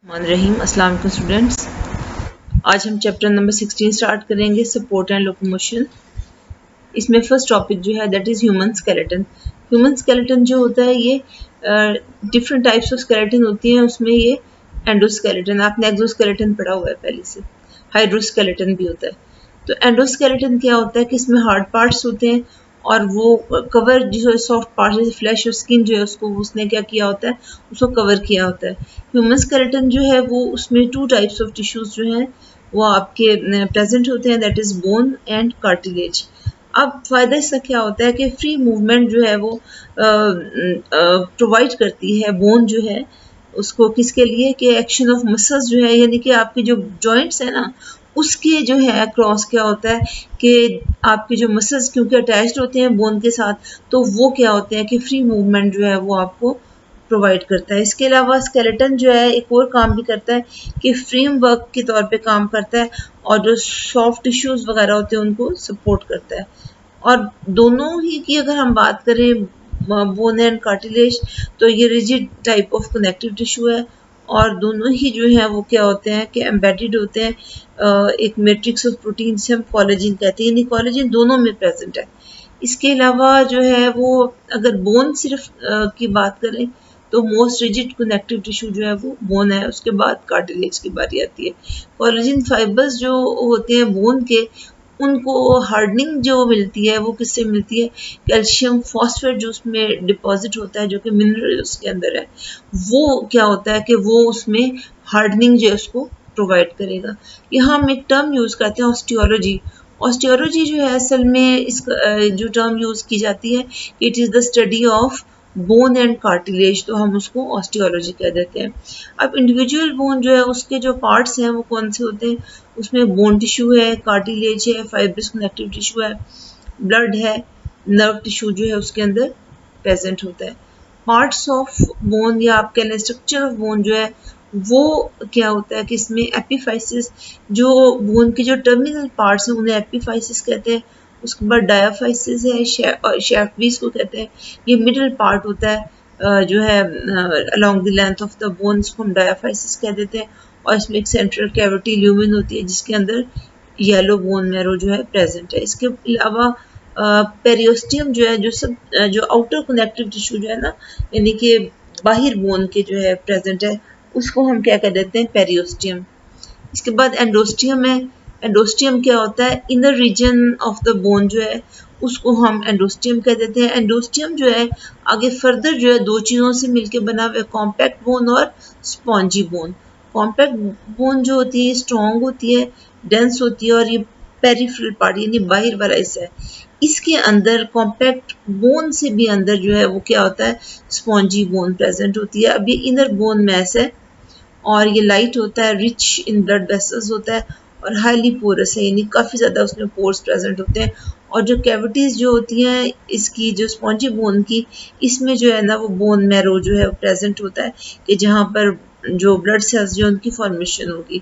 रहीम अस्सलाम वालेकुम स्टूडेंट्स। आज हम चैप्टर नंबर 16 स्टार्ट करेंगे, सपोर्ट एंड लोकोमोशन। इसमें फर्स्ट टॉपिक जो है that is human skeleton. Human skeleton जो होता है ये डिफरेंट टाइप्स ऑफ स्केलेटन होती हैं। उसमें ये एंडोस्केलेटन, आपने एक्सोस्केलेटन पढ़ा हुआ है पहले से, हाइड्रोस्केलेटन भी होता है। तो एंडोस्केलेटन क्या होता है कि इसमें हार्ड पार्ट्स होते हैं और वो कवर जो सॉफ्ट पार्ट्स जैसे फ्लैश और स्किन जो है उसको उसने क्या किया होता है, उसको कवर किया होता है। ह्यूमन स्केलेटन जो है वो उसमें टू टाइप्स ऑफ टिश्यूज जो हैं वो आपके प्रेजेंट होते हैं, that is bone and cartilage. अब फ़ायदा इसका क्या होता है कि फ्री मूवमेंट जो है वो प्रोवाइड करती है बोन जो है उसको, किसके लिए कि एक्शन ऑफ मसल्स जो है, यानी कि आपके जो जॉइंट्स है ना उसके जो है क्रॉस क्या होता है कि आपके जो मसल्स क्योंकि अटैच्ड होते हैं बोन के साथ, तो वो क्या होते हैं कि फ्री मूवमेंट जो है वो आपको प्रोवाइड करता है। इसके अलावा स्केलेटन जो है एक और काम भी करता है कि फ्रेमवर्क के तौर पे काम करता है और जो सॉफ्ट टिश्यूज़ वगैरह होते हैं उनको सपोर्ट करता है। और दोनों ही की अगर हम बात करें बोन एंड कार्टिलेज, तो ये rigid type of connective tissue है और दोनों ही जो है वो क्या होते हैं कि एम्बेडेड होते हैं एक मैट्रिक्स ऑफ प्रोटीन से हम कोलेजन कहते हैं, यानी कोलेजन दोनों में प्रेजेंट है। इसके अलावा जो है वो अगर बोन सिर्फ की बात करें तो मोस्ट रिजिड कनेक्टिव टिश्यू जो है वो बोन है, उसके बाद कार्टिलेज की बारी आती है। कोलेजन फाइबर्स जो होते हैं बोन के, उनको हार्डनिंग जो मिलती है वो किससे मिलती है, कैल्शियम फॉस्फेट जो उसमें डिपॉजिट होता है जो कि मिनरल उसके अंदर है, वो क्या होता है कि वो उसमें हार्डनिंग जो है उसको प्रोवाइड करेगा। यहाँ हम एक टर्म यूज़ करते हैं ऑस्टियोलॉजी। ऑस्टियोलॉजी जो है असल में इस जो टर्म यूज़ की जाती है, it is the study of bone and cartilage, तो हम उसको ऑस्टियोलॉजी कह देते हैं। अब इंडिविजुअल बोन जो है उसके जो पार्ट्स हैं वो कौन से होते हैं, उसमें बोन टिश्यू है, कार्टिलेज है, फाइब्रस कनेक्टिव टिश्यू है, ब्लड है, नर्व टिश्यू जो है उसके अंदर प्रेजेंट होता है। पार्ट्स ऑफ बोन या आप कह लें स्ट्रक्चर ऑफ बोन जो है वो क्या होता है कि इसमें एपिफाइसिस, जो बोन के जो टर्मिनल पार्ट्स हैं उन्हें एपिफाइसिस कहते हैं। उसके बाद डायाफाइसिस है, शेफ्ट भी इसको कहते हैं। ये मिडिल पार्ट होता है जो है along the length of the bone, इसको हम डायाफाइसिस कह देते हैं। और इसमें एक सेंट्रल कैविटी ल्यूमेन होती है जिसके अंदर येलो बोन मैरो जो है प्रेजेंट है। इसके अलावा पेरियोस्टियम जो है जो आउटर कनेक्टिव टिश्यू जो है ना, यानी कि बाहर बोन के जो है प्रेजेंट है, उसको हम क्या कह देते हैं, पेरियोस्टियम। इसके बाद एंडोस्टियम है। एंडोस्टियम क्या होता है, inner region of the bone जो है उसको हम एंडोस्टियम कह देते हैं। एंडोस्टियम जो है आगे फर्दर जो है दो चीज़ों से मिलकर बना हुआ है, कॉम्पैक्ट बोन और स्पॉन्जी बोन। कॉम्पैक्ट बोन जो होती है स्ट्रॉन्ग होती है, डेंस होती है, और ये पेरिफेरल पार्ट यानी बाहर वाला हिस्सा है, इसके अंदर कॉम्पैक्ट बोन से भी अंदर जो है वो क्या होता है, स्पॉन्जी बोन प्रेजेंट होती है। अब ये इनर बोन मैस है और ये लाइट होता है, रिच इन ब्लड वेसल्स होता है और हाईली पोरस है, यानी काफ़ी ज़्यादा उसमें पोर्स प्रेजेंट होते हैं। और जो कैविटीज़ जो होती हैं इसकी, जो स्पॉन्जी बोन की, इसमें जो है ना वो बोन मैरो जो है प्रेजेंट होता है कि जहाँ पर जो ब्लड सेल्स जो उनकी फॉर्मेशन होगी।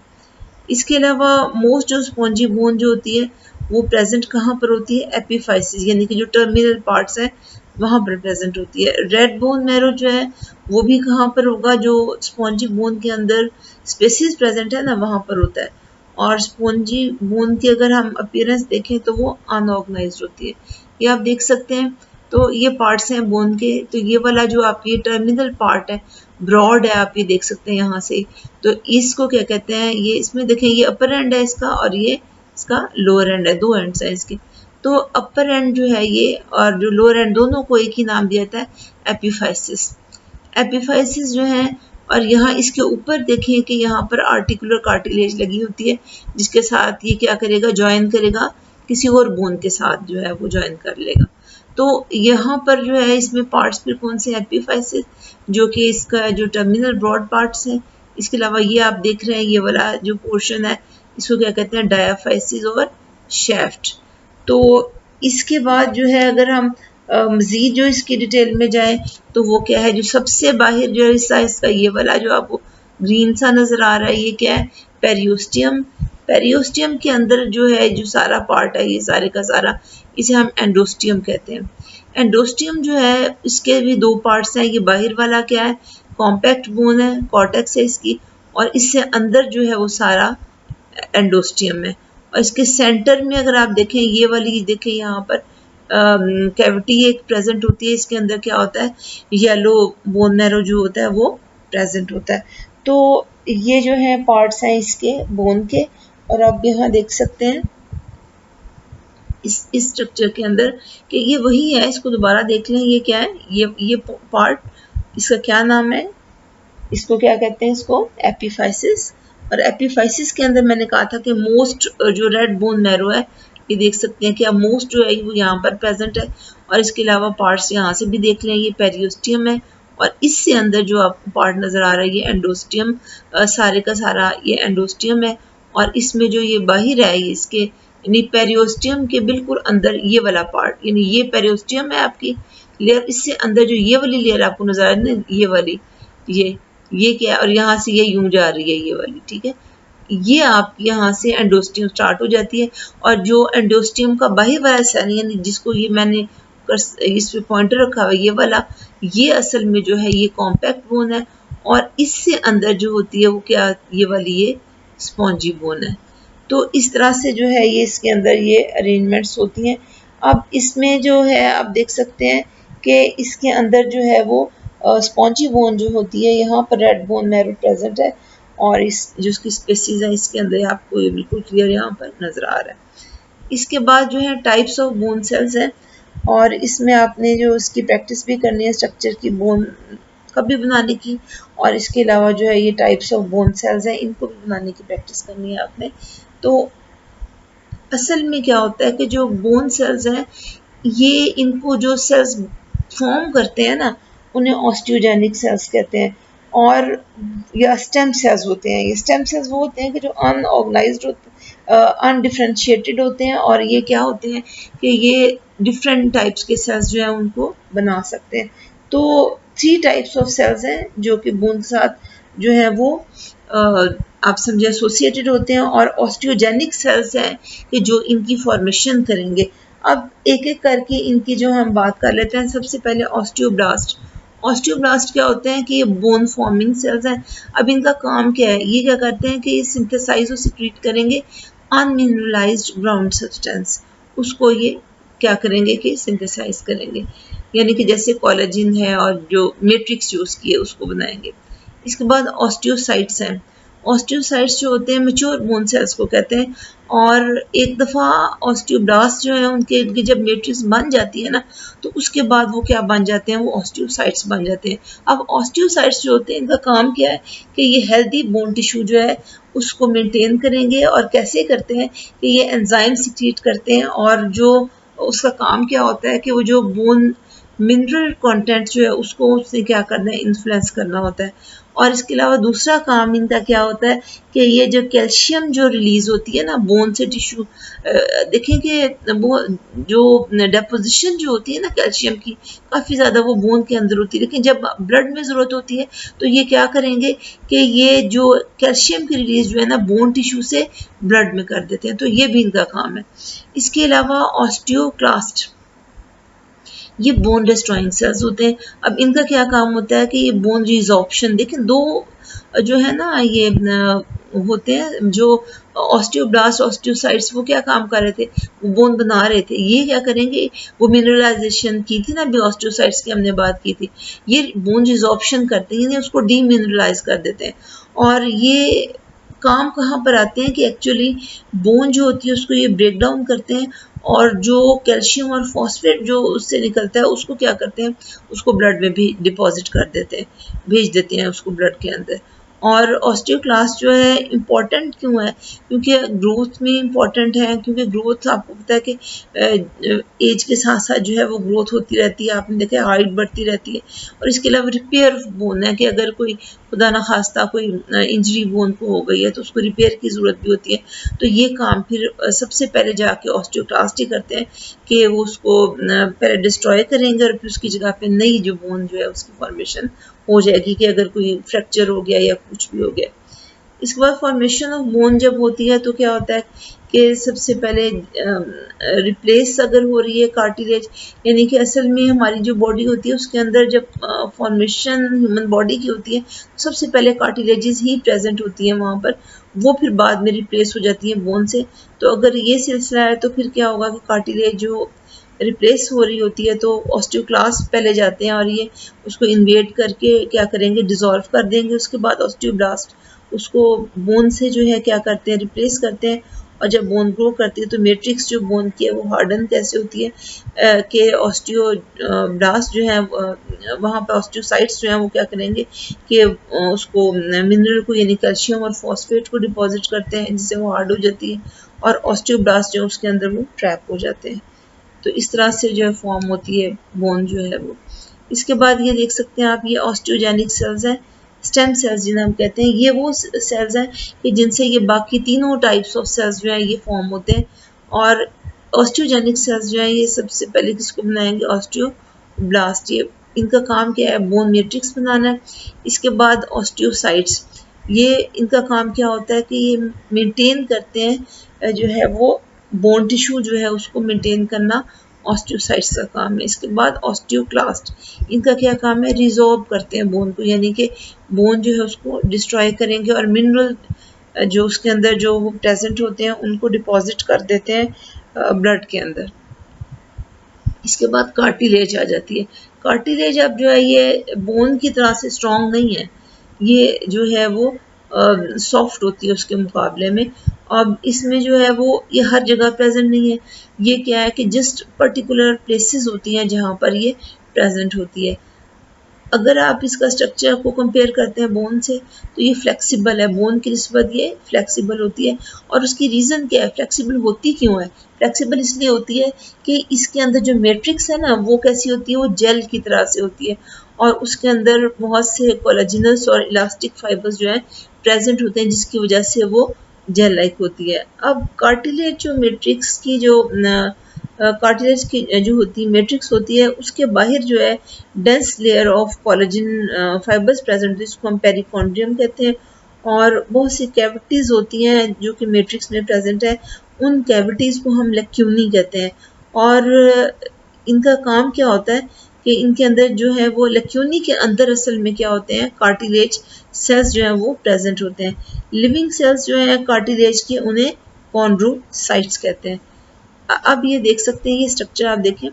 इसके अलावा मोस्ट जो स्पॉन्जी बोन जो होती है वो प्रेजेंट कहाँ पर होती है, एपिफाइसिस, यानी कि जो टर्मिनल पार्ट्स हैं वहाँ पर प्रेजेंट होती है। रेड बोन मैरो जो है वो भी कहाँ पर होगा, जो स्पॉन्जी बोन के अंदर स्पेसिस प्रेजेंट है ना वहाँ पर होता है। और स्पॉन्जी बोन की अगर हम अपीयरेंस देखें तो वो अनऑर्गेनाइज्ड होती है, ये आप देख सकते हैं। तो ये पार्ट्स हैं बोन के। तो ये वाला जो आपकी टर्मिनल पार्ट है ब्रॉड है, आप ये देख सकते हैं यहाँ से, तो इसको क्या कहते हैं, ये इसमें देखें ये अपर एंड है इसका और ये इसका लोअर एंड है, दो एंड्स हैं इसके। तो अपर एंड जो है ये और जो लोअर एंड दोनों को एक ही नाम दिया जाता है एपिफाइसिस। एपिफाइसिस जो है, और यहाँ इसके ऊपर देखें कि यहाँ पर आर्टिकुलर कार्टिलेज लगी होती है जिसके साथ ये क्या करेगा, ज्वाइन करेगा किसी और बोन के साथ जो है वो ज्वाइन कर लेगा। तो यहाँ पर जो है इसमें पार्ट्स फिर कौन से, एपिफाइसिस जो कि इसका जो टर्मिनल ब्रॉड पार्ट्स हैं। इसके अलावा ये आप देख रहे हैं ये वाला जो पोर्शन है इसको क्या कहते हैं, डायाफाइसिस और शेफ्ट। तो इसके बाद जो है अगर हम मज़ीद जो इसकी डिटेल में जाएं तो वो क्या है, जो सबसे बाहर जो हिस्सा इसका ये वाला जो आपको ग्रीन सा नज़र आ रहा है ये क्या है, पेरियोस्टियम। पेरियोस्टियम के अंदर जो है जो सारा पार्ट है ये सारे का सारा, इसे हम एंडोस्टियम कहते हैं। एंडोस्टियम जो है इसके भी दो पार्ट्स हैं, ये बाहर वाला क्या है, कॉम्पैक्ट बोन है, कॉर्टेक्स है इसकी, और इससे अंदर जो है वो सारा एंडोस्टियम है। और इसके सेंटर में अगर आप देखें, ये वाली देखें यहाँ पर कैविटी एक प्रेजेंट होती है, इसके अंदर क्या होता है, येलो बोन मैरो जो होता है वो प्रेजेंट होता है। तो ये जो है पार्ट्स हैं इसके बोन के, और आप यहाँ देख सकते हैं इस स्ट्रक्चर के अंदर कि ये वही है। इसको दोबारा देख लें, ये क्या है, ये पार्ट, इसका क्या नाम है, इसको क्या कहते हैं, इसको एपिफाइसिस। और एपिफाइसिस के अंदर मैंने कहा था कि मोस्ट जो रेड बोन मैरो है, ये देख सकते हैं कि अब मोस्ट जो है वो यहाँ पर प्रेजेंट है। और इसके अलावा पार्ट्स यहाँ से भी देख लें, ये पेरियोस्टियम है, और इससे अंदर जो आपको पार्ट नजर आ रहा है ये एंडोस्टियम, सारे का सारा ये एंडोस्टियम है। और इसमें जो ये बाहर है इसके, यानी पेरियोस्टियम के बिल्कुल अंदर ये वाला पार्ट, यानी ये पेरियोस्टियम है आपकी लेयर, इससे अंदर जो ये वाली लेयर आपको नजर आ रही है, ये वाली, ये क्या है, और यहाँ से ये यूं जा रही है ये वाली, ठीक है। ये आप यहाँ से एंडोस्टियम स्टार्ट हो जाती है, और जो एंडोस्टियम का बाहर वाला सेल, यानी जिसको ये मैंने इस पे पॉइंटर रखा हुआ है ये वाला, ये असल में जो है ये कॉम्पैक्ट बोन है, और इससे अंदर जो होती है वो क्या, ये वाली ये स्पॉन्जी बोन है। तो इस तरह से जो है ये इसके अंदर ये अरेंजमेंट्स होती हैं। अब इसमें जो है आप देख सकते हैं कि इसके अंदर जो है वो स्पॉन्जी बोन जो होती है, यहाँ पर रेड बोन मैरो प्रेजेंट है, और इस जो उसकी स्पेसीज है इसके अंदर आपको ये बिल्कुल क्लियर यहाँ पर नजर आ रहा है। इसके बाद जो है टाइप्स ऑफ बोन सेल्स हैं, और इसमें आपने जो इसकी प्रैक्टिस भी करनी है स्ट्रक्चर की बोन का भी बनाने की, और इसके अलावा जो है ये टाइप्स ऑफ बोन सेल्स हैं, इनको भी बनाने की प्रैक्टिस करनी है आपने। तो असल में क्या होता है कि जो बोन सेल्स हैं, ये इनको जो सेल्स फॉर्म करते हैं ना, उन्हें ऑस्टियोजेनिक सेल्स कहते हैं, और या स्टेम सेल्स होते हैं। ये स्टेम सेल्स वो होते हैं कि जो अनऑर्गेनाइज्ड होते हैं, अनडिफरेंशिएटेड होते हैं, और ये क्या होते हैं कि ये डिफरेंट टाइप्स के सेल्स जो है उनको बना सकते हैं। तो 3 टाइप्स ऑफ सेल्स हैं जो कि बोन के साथ जो है वो आप समझे एसोसिएटेड होते हैं, और ऑस्टियोजेनिक सेल्स हैं कि जो इनकी फॉर्मेशन करेंगे। अब एक एक करके इनकी जो हम बात कर लेते हैं। सबसे पहले ऑस्टियोब्लास्ट। ऑस्टियोब्लास्ट क्या होते हैं कि ये बोन फॉर्मिंग सेल्स हैं। अब इनका काम क्या है, ये क्या करते हैं कि ये सिंथेसाइज और सिक्रीट करेंगे अनमिनरलाइज्ड ग्राउंड सब्सटेंस, उसको ये क्या करेंगे कि सिंथेसाइज करेंगे, यानी कि जैसे कोलेजन है और जो मैट्रिक्स यूज की है उसको बनाएंगे। इसके बाद ऑस्टियोसाइट्स हैं। ऑस्टियोसाइट्स जो होते हैं मैच्योर बोन सेल्स को कहते हैं, और एक दफ़ा ऑस्टियोब्लास्ट जो है उनकी जब मैट्रिक्स बन जाती है ना, तो उसके बाद वो क्या बन जाते हैं, वो ऑस्टियोसाइट्स बन जाते हैं। अब ऑस्टियोसाइट्स जो होते हैं इनका काम क्या है कि ये हेल्दी बोन टिश्यू जो है उसको मेंटेन करेंगे, और कैसे करते हैं कि ये एंजाइम सिक्रीट करते हैं, और जो उसका काम क्या होता है कि वो जो बोन मिनरल कंटेंट जो है उसको उसने क्या करना है, इन्फ्लुएंस करना होता है। और इसके अलावा दूसरा काम इनका क्या होता है कि ये जो कैल्शियम जो रिलीज होती है ना बोन से टिश्यू, देखें कि वो जो डेपोजिशन जो होती है ना कैल्शियम की, काफ़ी ज़्यादा वो बोन के अंदर होती है, लेकिन जब ब्लड में ज़रूरत होती है तो ये क्या करेंगे कि ये जो कैल्शियम की रिलीज जो है ना बोन टिश्यू से ब्लड में कर देते हैं। तो ये भी इनका काम है। इसके अलावा ऑस्टियोक्लास्ट, ये बोन डिस्ट्रॉइंग सेल्स होते हैं। अब इनका क्या काम होता है कि ये बोन रिजॉर्प्शन, देखें दो जो है ना ये होते हैं, जो ऑस्टियोब्लास्ट ऑस्टियोसाइट्स वो क्या काम कर रहे थे, वो बोन बना रहे थे। ये क्या करेंगे, वो मिनरलाइजेशन की थी ना अभी ऑस्टियोसाइट्स की हमने बात की थी, ये बोन रिजॉर्प्शन करते हैं, यानी उसको डीमिनरलाइज कर देते हैं। और ये काम कहाँ पर आते हैं कि एक्चुअली बोन जो होती है उसको ये ब्रेक डाउन करते हैं, और जो कैल्शियम और फॉस्फेट जो उससे निकलता है उसको क्या करते हैं, उसको ब्लड में भी डिपॉजिट कर देते हैं, भेज देते हैं उसको ब्लड के अंदर। और ऑस्टियोक्लास्ट जो है इम्पॉर्टेंट क्यों है, क्योंकि ग्रोथ में इम्पॉर्टेंट है, क्योंकि ग्रोथ आपको पता है कि एज के साथ साथ जो है वो ग्रोथ होती रहती है, आपने देखा हाइट बढ़ती रहती है। और इसके अलावा रिपेयर बोन है कि अगर कोई खुदा न खास्ता कोई इंजरी बोन को हो गई है तो उसको रिपेयर की ज़रूरत भी होती है। तो ये काम फिर सबसे पहले जाके ऑस्टियोक्लास्ट ही करते हैं कि वो उसको पहले डिस्ट्रॉय करेंगे, और फिर उसकी जगह पे नई जो बोन जो है उसकी फॉर्मेशन हो जाएगी कि अगर कोई फ्रैक्चर हो गया या कुछ भी हो गया। इसके बाद फॉर्मेशन ऑफ बोन जब होती है तो क्या होता है कि सबसे पहले रिप्लेस अगर हो रही है कार्टिलेज, यानी कि असल में हमारी जो बॉडी होती है उसके अंदर जब फॉर्मेशन ह्यूमन बॉडी की होती है तो सबसे पहले कार्टिलेजेस ही प्रेजेंट होती है वहाँ पर, वो फिर बाद में रिप्लेस हो जाती है बोन से। तो अगर ये सिलसिला है तो फिर क्या होगा कि कार्टिलेज जो रिप्लेस हो रही होती है तो ऑस्टियोक्लास्ट पहले जाते हैं और ये उसको इन्वेड करके क्या करेंगे, डिसॉल्व कर देंगे। उसके बाद ऑस्टियोब्लास्ट उसको बोन से जो है क्या करते हैं, रिप्लेस करते हैं। और जब बोन ग्रो करती है तो मैट्रिक्स जो बोन की है वो हार्डन कैसे होती है कि ऑस्टियोब्लास्ट जो है वहाँ पे ऑस्टियोसाइट्स जो है वो क्या करेंगे कि उसको मिनरल को यानी कैल्शियम और फॉस्फेट को डिपॉजिट करते हैं जिससे वो हार्ड हो जाती है और ऑस्टियोब्लास्ट जो उसके अंदर वो ट्रैप हो जाते हैं। तो इस तरह से जो है फॉर्म होती है बोन जो है वो। इसके बाद ये देख सकते हैं आप, ये ऑस्टियोजेनिक सेल्स हैं, स्टेम सेल्स जिन्हें हम कहते हैं। ये वो सेल्स हैं कि जिनसे ये बाकी तीनों टाइप्स ऑफ सेल्स जो है ये फॉर्म होते हैं। और ऑस्टियोजेनिक सेल्स जो है ये सबसे पहले किसको बनाएंगे, ऑस्टियोब्लास्ट। ये इनका काम क्या है, बोन मैट्रिक्स बनाना है। इसके बाद ऑस्टियोसाइट्स, ये इनका काम क्या होता है कि ये मेंटेन करते हैं जो है वो बोन टिश्यू जो है उसको मेंटेन करना ऑस्टियोसाइट्स का काम है। इसके बाद ऑस्टियोक्लास्ट, इनका क्या काम है, रिजॉर्ब करते हैं बोन को, यानी कि बोन जो है उसको डिस्ट्रॉय करेंगे और मिनरल जो उसके अंदर जो वो प्रेजेंट होते हैं उनको डिपॉजिट कर देते हैं ब्लड के अंदर। इसके बाद कार्टिलेज आ जाती है। कार्टिलेज अब जो है ये बोन की तरह से स्ट्रॉन्ग नहीं है, ये जो है वो सॉफ्ट होती है उसके मुकाबले में। अब इसमें जो है वो ये हर जगह प्रेजेंट नहीं है, ये क्या है कि जस्ट पर्टिकुलर प्लेसेस होती हैं जहाँ पर ये प्रेजेंट होती है। अगर आप इसका स्ट्रक्चर को कंपेयर करते हैं बोन से तो ये फ्लेक्सिबल है, बोन की निस्बत ये फ्लेक्सिबल होती है। और उसकी रीज़न क्या है, फ्लेक्सिबल होती क्यों है, फ्लेक्सिबल इसलिए होती है कि इसके अंदर जो मैट्रिक्स है ना वो कैसी होती है, वो जेल की तरह से होती है और उसके अंदर बहुत से कोलाजिनस और इलास्टिक फाइबर्स जो है प्रेजेंट होते हैं जिसकी वजह से वो जेल लाइक होती है। अब कार्टिलेज जो मैट्रिक्स की जो कार्टिलेज की जो होती है मैट्रिक्स होती है उसके बाहर जो है dense layer of collagen fibres present होती है, जिसको हम पेरिकॉन्ड्रियम कहते हैं। और बहुत सी कैविटीज़ होती हैं जो कि मैट्रिक्स में प्रेजेंट है, उन कैविटीज़ को हम लैक्यूनी कहते हैं। और इनका काम क्या होता है कि इनके अंदर जो है वो लैक्यूनी के अंदर असल में क्या होते हैं, कार्टिलेज सेल्स जो हैं वो प्रेजेंट होते हैं। लिविंग सेल्स जो हैं कार्टिलेज के उन्हें कॉन्ड्रोसाइट्स कहते हैं। अब ये देख सकते हैं, ये स्ट्रक्चर आप देखें,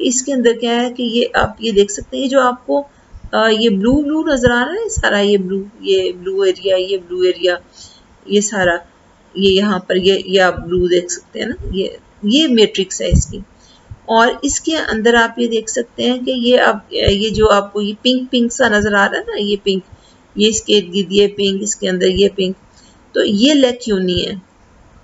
इसके अंदर क्या है कि ये आप ये देख सकते हैं जो आपको ये ब्लू ब्लू नजर आ रहा है सारा, ये ब्लू एरिया, ये ब्लू एरिया, ये सारा, ये यहाँ पर ये आप ब्लू देख सकते हैं ना, ये मैट्रिक्स है इसकी। और इसके अंदर आप ये देख सकते हैं कि ये जो आपको ये पिंक पिंक सा नजर आ रहा है ना, ये पिंक, ये इसके इर्द गिर्द ये पिंक, इसके अंदर ये पिंक, तो ये लैक्यूनी है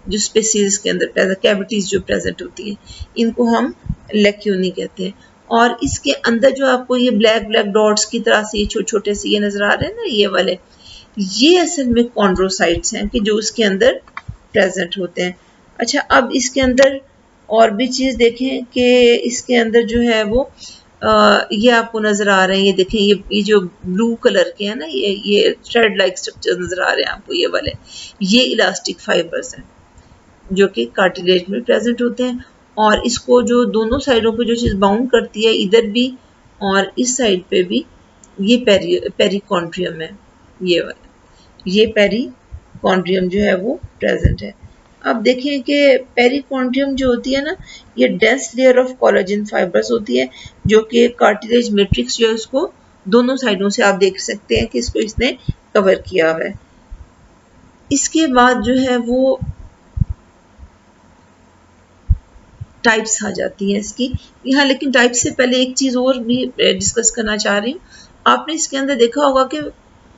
जो स्पेसीज के अंदर कैविटीज जो प्रेजेंट होती हैं, इनको हम लैक्यूनी कहते हैं। और इसके अंदर जो आपको ये ब्लैक ब्लैक डॉट्स की तरह से ये छोटे छोटे से ये नजर आ रहे हैं ना, ये वाले, ये असल में कॉन्ड्रोसाइट्स हैं कि जो उसके अंदर प्रेजेंट होते हैं। अच्छा, अब इसके अंदर और भी चीज देखें कि इसके अंदर जो है वो ये आपको नजर आ रहे हैं, ये देखें, ये जो ब्लू कलर के हैं ना, ये थ्रेड लाइक स्ट्रक्चर नजर आ रहे हैं आपको, ये वाले, ये इलास्टिक फाइबर्स हैं जो कि कार्टिलेज में प्रेजेंट होते हैं। और इसको जो दोनों साइडों पे जो चीज़ बाउंड करती है, इधर भी और इस साइड पे भी, ये पेरिकॉन्ड्रियम है, ये वाला, ये पेरिकॉन्ड्रियम जो है वो प्रेजेंट है। अब देखें कि पेरिकॉन्ड्रियम जो होती है ना, ये dense layer of collagen fibres होती है जो कि कार्टिलेज मैट्रिक्स जो है उसको दोनों साइडों से आप देख सकते हैं कि इसको इसने कवर किया हुआ है। इसके बाद जो है वो टाइप्स आ जाती हैं इसकी यहाँ, लेकिन टाइप से पहले एक चीज़ और भी डिस्कस करना चाह रही हूँ। आपने इसके अंदर देखा होगा कि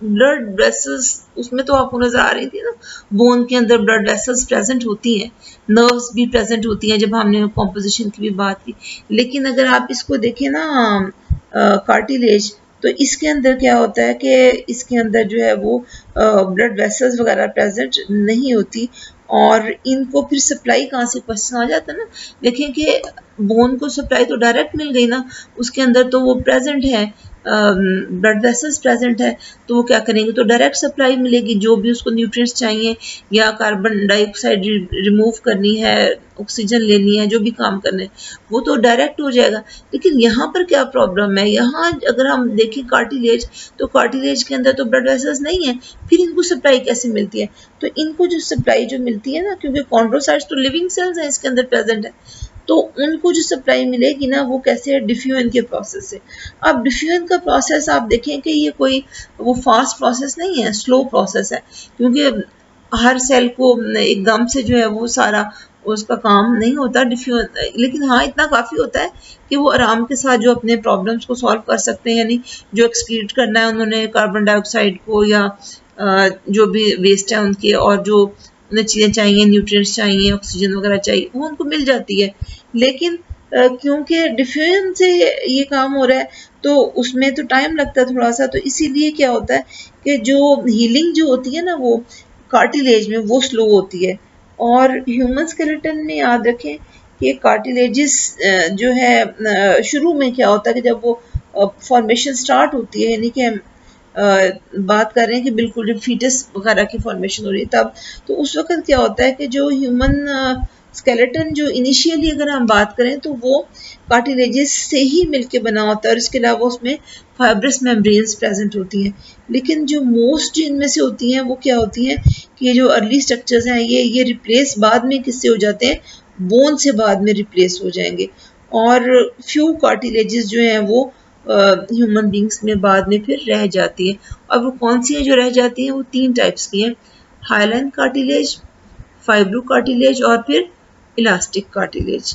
ब्लड वेसल्स, उसमें तो आपको नजर आ रही थी ना, बोन के अंदर ब्लड वेसल्स प्रेजेंट होती हैं, नर्व्स भी प्रेजेंट होती हैं जब हमने कॉम्पोजिशन की भी बात की। लेकिन अगर आप इसको देखें ना कार्टिलेज, तो इसके अंदर क्या होता है कि इसके अंदर जो है वो ब्लड वेसल्स वगैरह प्रेजेंट नहीं होती। और इनको फिर सप्लाई कहाँ से, क्वेश्चन आ जाता है ना, देखें कि बोन को सप्लाई तो डायरेक्ट मिल गई ना, उसके अंदर तो वो प्रेजेंट है, ब्लड वेसल्स प्रेजेंट है तो वो क्या करेंगे, तो डायरेक्ट सप्लाई मिलेगी, जो भी उसको न्यूट्रिएंट्स चाहिए या कार्बन डाइऑक्साइड रिमूव करनी है, ऑक्सीजन लेनी है, जो भी काम करना है वो तो डायरेक्ट हो जाएगा। लेकिन यहाँ पर क्या प्रॉब्लम है, यहाँ अगर हम देखें कार्टिलेज, तो कार्टिलेज के अंदर तो ब्लड वेसल्स नहीं है, फिर इनको सप्लाई कैसे मिलती है, तो इनको जो सप्लाई जो मिलती है ना, क्योंकि कॉन्ड्रोसाइट्स तो लिविंग सेल्स हैं इसके अंदर प्रेजेंट है, तो उनको जो सप्लाई मिलेगी ना वो कैसे है, डिफ्यूजन के प्रोसेस से। अब डिफ्यूजन का प्रोसेस आप देखें कि ये कोई वो फास्ट प्रोसेस नहीं है, स्लो प्रोसेस है, क्योंकि हर सेल को एकदम से जो है वो सारा उसका काम नहीं होता डिफ्यूजन, लेकिन हाँ इतना काफ़ी होता है कि वो आराम के साथ जो अपने प्रॉब्लम्स को सॉल्व कर सकते हैं, यानी जो एक्सक्रीट करना है उन्होंने कार्बन डाइऑक्साइड को या जो भी वेस्ट है उनके, और जो उन्हें चीज़ें चाहिए, न्यूट्रिएंट्स चाहिए, ऑक्सीजन वगैरह चाहिए, वो उनको मिल जाती है। लेकिन क्योंकि डिफ्यूजन से ये काम हो रहा है तो उसमें तो टाइम लगता है थोड़ा सा, तो इसीलिए क्या होता है कि जो हीलिंग जो होती है ना वो कार्टिलेज में वो स्लो होती है। और ह्यूमन स्केलेटन में याद रखें कि कार्टिलेजिस जो है शुरू में क्या होता है कि जब वो फॉर्मेशन स्टार्ट होती है, यानी कि हम बात कर रहे हैं कि बिल्कुल जब फीटस वगैरह की फॉर्मेशन हो रही है तब, तो उस वक्त क्या होता है कि जो ह्यूमन स्केलेटन जो इनिशियली अगर हम बात करें तो वो कार्टिलेजेस से ही मिलके बना होता है, और इसके अलावा उसमें फाइब्रस मेम्ब्रेन्स प्रेजेंट होती हैं। लेकिन जो मोस्ट इनमें से होती हैं वो क्या होती हैं कि ये जो अर्ली स्ट्रक्चर्स हैं ये रिप्लेस बाद में किससे हो जाते हैं, बोन से बाद में रिप्लेस हो जाएंगे। और फ्यू कार्टिलेजेस जो हैं वो ह्यूमन बींग्स में बाद में फिर रह जाती है। और वो कौन सी है जो रह जाती हैं, वो 3 टाइप्स की हैं, हाइलाइन कार्टिलेज, फाइब्रो कार्टिलेज और फिर इलास्टिक कार्टिलेज।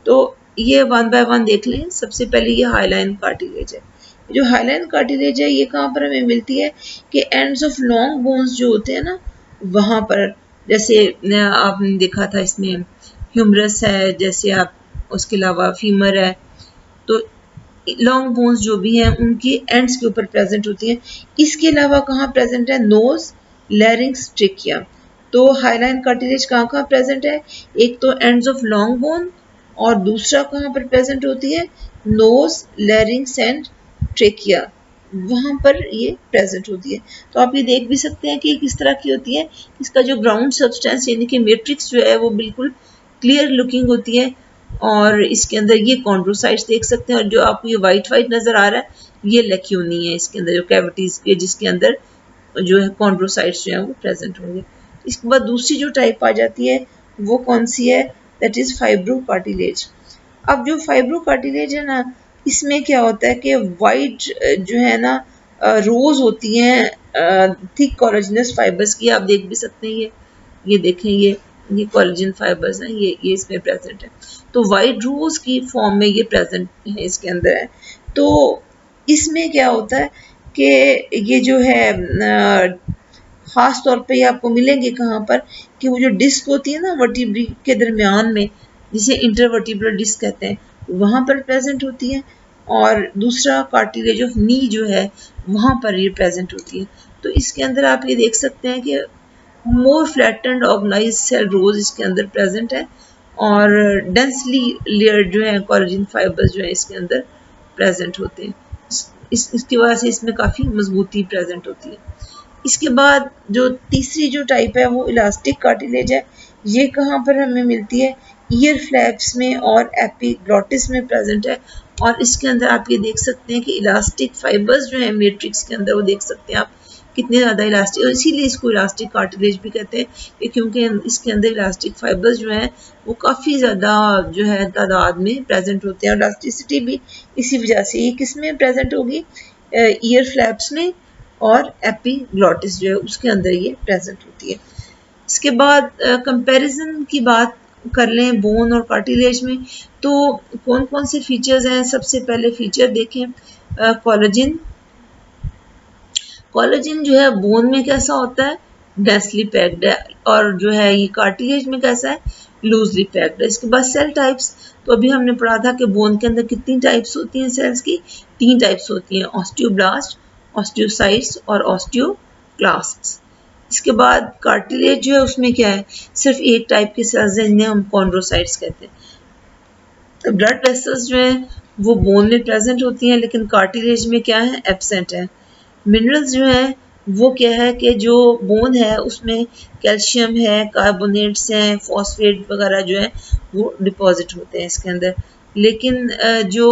तो ये वन बाय वन देख लें। सबसे पहले ये हाइलाइन कार्टिलेज है। जो हाइलाइन कार्टिलेज है ये कहाँ पर हमें मिलती है कि एंड्स ऑफ लॉन्ग बोन्स जो होते हैं ना वहाँ पर, जैसे आपने देखा था इसमें ह्यूमरस है, जैसे आप उसके अलावा फीमर है, तो लॉन्ग बोन्स जो भी हैं उनके एंड्स के ऊपर प्रेजेंट होती हैं। इसके अलावा कहाँ प्रेजेंट है, नोज, लैरिंक्स, ट्रेकिया। तो हाइलाइन कार्टिलेज कहाँ कहाँ प्रेजेंट है, एक तो एंड्स ऑफ लॉन्ग बोन, और दूसरा कहाँ पर प्रेजेंट होती है, नोज, लैरिंक्स एंड ट्रेकिया, वहाँ पर ये प्रेजेंट होती है। तो आप ये देख भी सकते हैं कि किस तरह की होती है, इसका जो ग्राउंड सब्सटेंस यानी कि मैट्रिक्स जो है वो बिल्कुल क्लियर लुकिंग होती है। और इसके अंदर ये कॉन्ड्रोसाइट्स देख सकते हैं, और जो आपको ये वाइट वाइट नजर आ रहा है ये लेक्यूनी है, इसके अंदर जो कैविटीज के जिसके अंदर जो है कॉन्ड्रोसाइट्स जो है वो प्रेजेंट होंगे। इसके बाद दूसरी जो टाइप आ जाती है वो कौन सी है, दैट इज फाइब्रो कार्टिलेज। अब जो फाइब्रो कार्टिलेज है ना, इसमें क्या होता है कि वाइट जो है ना रोज होती हैं थिक कोलेजनस फाइबर्स की, आप देख भी सकते हैं ये देखें ये कोलेजन फाइबर्स हैं, ये इसमें प्रेजेंट है। तो वाइट रोज की फॉर्म में ये प्रेजेंट है इसके अंदर है। तो इसमें क्या होता है कि ये जो है खास तौर पे ये आपको मिलेंगे कहाँ पर, कि वो जो डिस्क होती है ना वर्टिब्री के दरमियान में, जिसे इंटरवर्टिब्रल डिस्क कहते हैं, वहाँ पर प्रेजेंट होती है। और दूसरा कार्टिलेज ऑफ नी जो है वहाँ पर ये प्रेजेंट होती है। तो इसके अंदर आप ये देख सकते हैं कि मोर फ्लैटेंड ऑर्गेनाइज सेल रोज इसके अंदर प्रेजेंट है, और डेंसली लेयर्ड जो है कोलेजन फाइबर्स जो है इसके अंदर प्रेजेंट होते हैं। इसकी वजह से इसमें काफ़ी मजबूती प्रेजेंट होती है। इसके बाद जो तीसरी जो टाइप है वो इलास्टिक कार्टिलेज है। ये कहाँ पर हमें मिलती है, ईयर फ्लैप्स में और एपिग्लॉटिस में प्रेजेंट है। और इसके अंदर आप ये देख सकते हैं कि इलास्टिक फाइबर्स जो है मैट्रिक्स के अंदर वो देख सकते हैं आप कितने ज़्यादा इलास्टिक, और इसीलिए इसको इलास्टिक कार्टिलेज भी कहते हैं, क्योंकि इसके अंदर इलास्टिक फाइबर्स जो हैं वो काफ़ी ज़्यादा जो है तादाद में प्रेजेंट होते हैं। और इलास्टिसिटी भी इसी वजह से ये किस में प्रेजेंट होगी, ईयर फ्लैप्स में, और एपिग्लॉटिस जो है उसके अंदर ये प्रेजेंट होती है। इसके बाद कंपैरिजन की बात कर लें बोन और कार्टिलेज में, तो कौन कौन से फीचर्स हैं। सबसे पहले फीचर देखें कोलेजन। कोलेजन जो है बोन में कैसा होता है, डेंसली पैक्ड है, और जो है ये कार्टिलेज में कैसा है, लूजली पैक्ड है। इसके बाद सेल टाइप्स, तो अभी हमने पढ़ा था कि बोन के अंदर कितनी टाइप्स होती हैं सेल्स की, 3 टाइप्स होती हैं, ऑस्टियोब्लास्ट, ऑस्टियोसाइट्स और ऑस्टियोक्लास्ट्स। इसके बाद कार्टिलेज जो है उसमें क्या है, सिर्फ एक टाइप के सेल्स हैं जिन्हें हम कॉन्ड्रोसाइट्स कहते हैं। ब्लड वेसल्स जो है वो बोन में प्रेजेंट होती हैं, लेकिन कार्टिलेज में क्या है, एब्सेंट है। मिनरल्स जो है वो क्या है कि जो बोन है उसमें कैल्शियम है, कार्बोनेट्स हैं, फॉस्फेट वगैरह जो है वो डिपॉजिट होते हैं इसके अंदर। लेकिन जो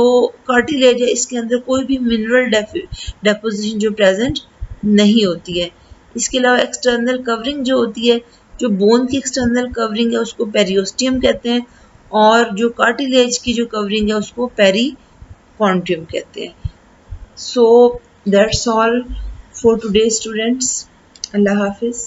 कार्टिलेज है इसके अंदर कोई भी मिनरल डेपोजिशन जो प्रेजेंट नहीं होती है। इसके अलावा एक्सटर्नल कवरिंग जो होती है, जो बोन की एक्सटर्नल कवरिंग है उसको पेरियोस्टियम कहते हैं, और जो कार्टिलेज की जो कवरिंग है उसको पेरिकॉन्ड्रियम कहते हैं। So that's all for today, students. Allah Hafiz.